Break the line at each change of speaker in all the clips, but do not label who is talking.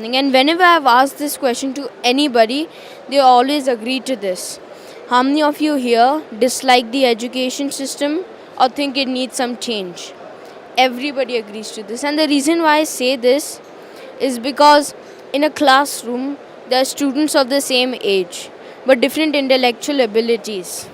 happening. And whenever I've asked this question to anybody, they always agree to this. How many of you here dislike the education system or think it needs some change? Everybody agrees to this. And the reason why I say this is because in a classroom, there are students of the same age but different intellectual abilities.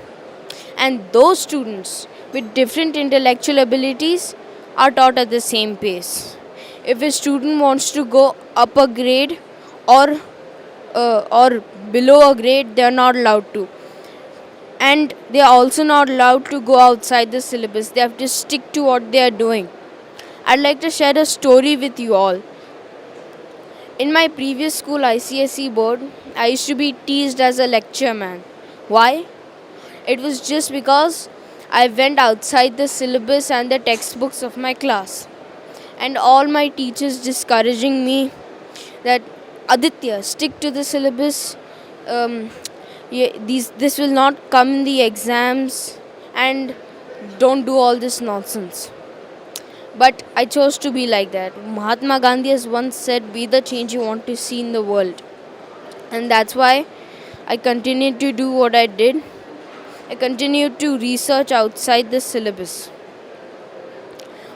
And those students with different intellectual abilities are taught at the same pace. If a student wants to go up a grade or below a grade, they are not allowed to. And they are also not allowed to go outside the syllabus. They have to stick to what they are doing. I'd like to share a story with you all. In my previous school ICSE board, I used to be teased as a lecture man. Why? It was just because I went outside the syllabus and the textbooks of my class. And all my teachers discouraging me that, Aditya, stick to the syllabus. This will not come in the exams, and don't do all this nonsense. But I chose to be like that. Mahatma Gandhi has once said, be the change you want to see in the world. And that's why I continued to do what I did. I continued to research outside the syllabus.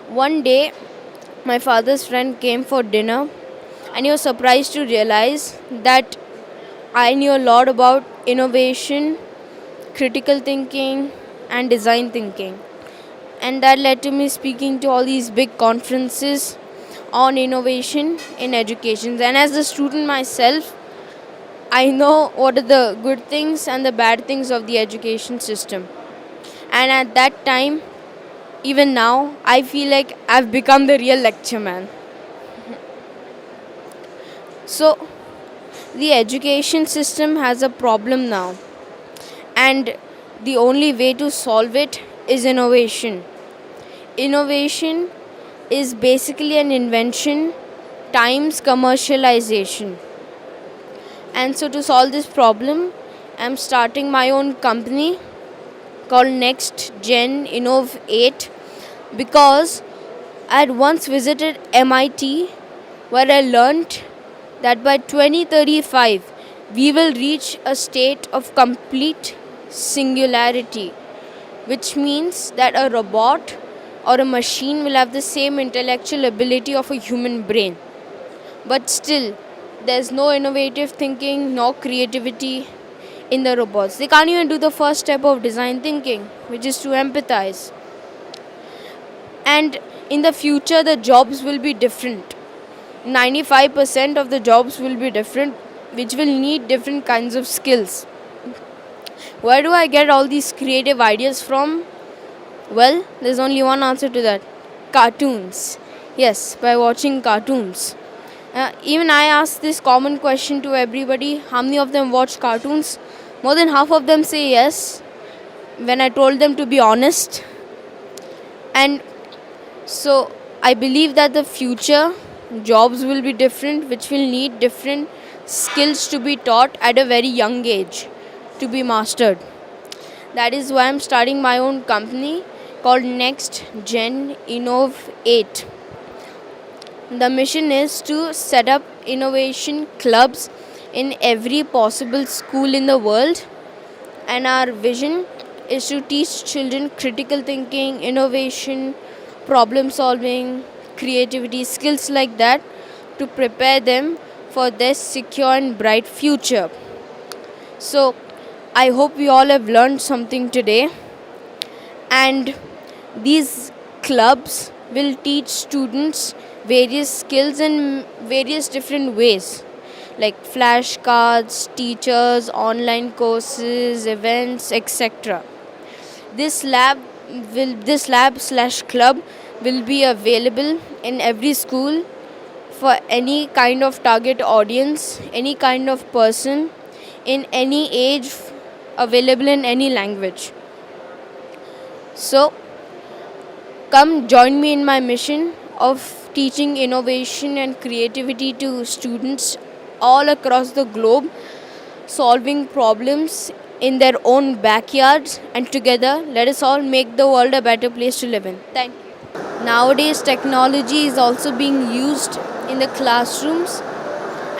One day, my father's friend came for dinner, and he was surprised to realize that I knew a lot about innovation, critical thinking, and design thinking. And that led to me speaking to all these big conferences on innovation in education. And as a student myself, I know what are the good things and the bad things of the education system. And at that time, even now, I feel like I've become the real lecture man. So, the education system has a problem now. And the only way to solve it is innovation. Innovation is basically an invention times commercialization. And so to solve this problem, I'm starting my own company called Nsapd because I had once visited MIT where I learnt that by 2035 we will reach a state of complete singularity, which means that a robot or a machine will have the same intellectual ability of a human brain. But still, there's no innovative thinking, no creativity in the robots. They can't even do the first step of design thinking, which is to empathize. And in the future, the jobs will be different. 95% of the jobs will be different, which will need different kinds of skills. Where do I get all these creative ideas from? Well, there's only one answer to that. Cartoons. Yes, by watching cartoons. Even I ask this common question to everybody. How many of them watch cartoons? More than half of them say yes when I told them to be honest. And so I believe that the future jobs will be different, which will need different skills to be taught at a very young age to be mastered. That is why I'm starting my own company called Next Gen Innov 8. The mission is to set up innovation clubs in every possible school in the world, and our vision is to teach children critical thinking, innovation, problem solving, creativity, skills like that to prepare them for their secure and bright future. So I hope we all have learned something today, and these clubs will teach students various skills in various different ways, like flashcards, teachers, online courses, events, etc. This lab/club will be available in every school for any kind of target audience, any kind of person, in any age, available in any language. So, come join me in my mission of teaching innovation and creativity to students all across the globe, solving problems in their own backyards, and together let us all make the world a better place to live in. Thank you. Nowadays, technology is also being used in the classrooms,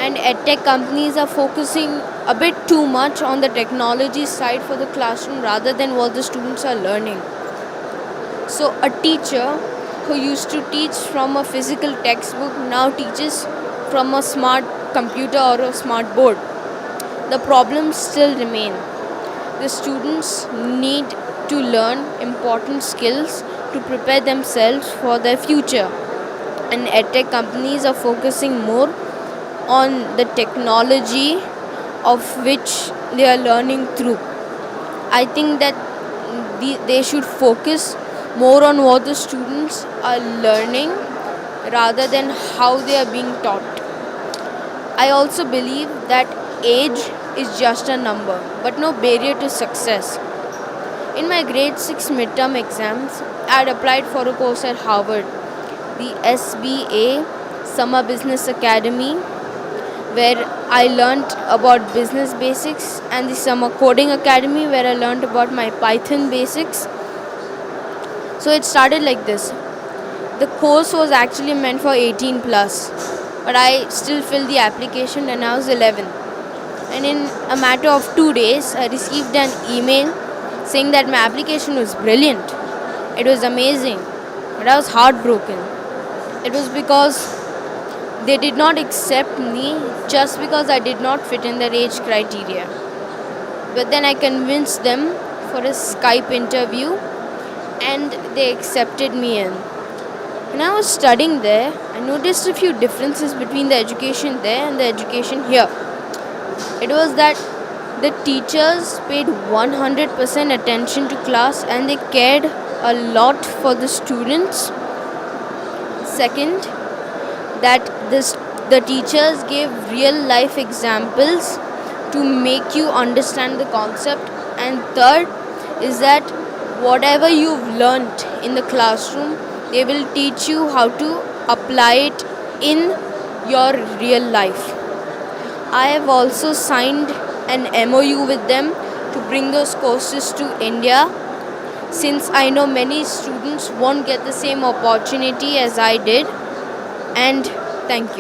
and edtech companies are focusing a bit too much on the technology side for the classroom rather than what the students are learning. So a teacher who used to teach from a physical textbook now teaches from a smart computer or a smart board. The problems still remain. The students need to learn important skills to prepare themselves for their future. And edtech companies are focusing more on the technology of which they are learning through. I think that they should focus more on what the students are learning rather than how they are being taught. I also believe that age is just a number, but no barrier to success. In my grade 6 midterm exams, I had applied for a course at Harvard, the SBA Summer Business Academy, where I learnt about business basics, and the Summer Coding Academy, where I learnt about my Python basics. So it started like this. The course was actually meant for 18 plus, but I still filled the application and I was 11. And in a matter of 2 days, I received an email saying that my application was brilliant. It was amazing, but I was heartbroken. It was because they did not accept me just because I did not fit in their age criteria. But then I convinced them for a Skype interview and they accepted me in. When I was studying there, I noticed a few differences between the education there and the education here. It was that the teachers paid 100% attention to class and they cared a lot for the students. Second, that the teachers gave real life examples to make you understand the concept. And third is that whatever you've learnt in the classroom, they will teach you how to apply it in your real life. I have also signed an MOU with them to bring those courses to India, since I know many students won't get the same opportunity as I did. And thank you.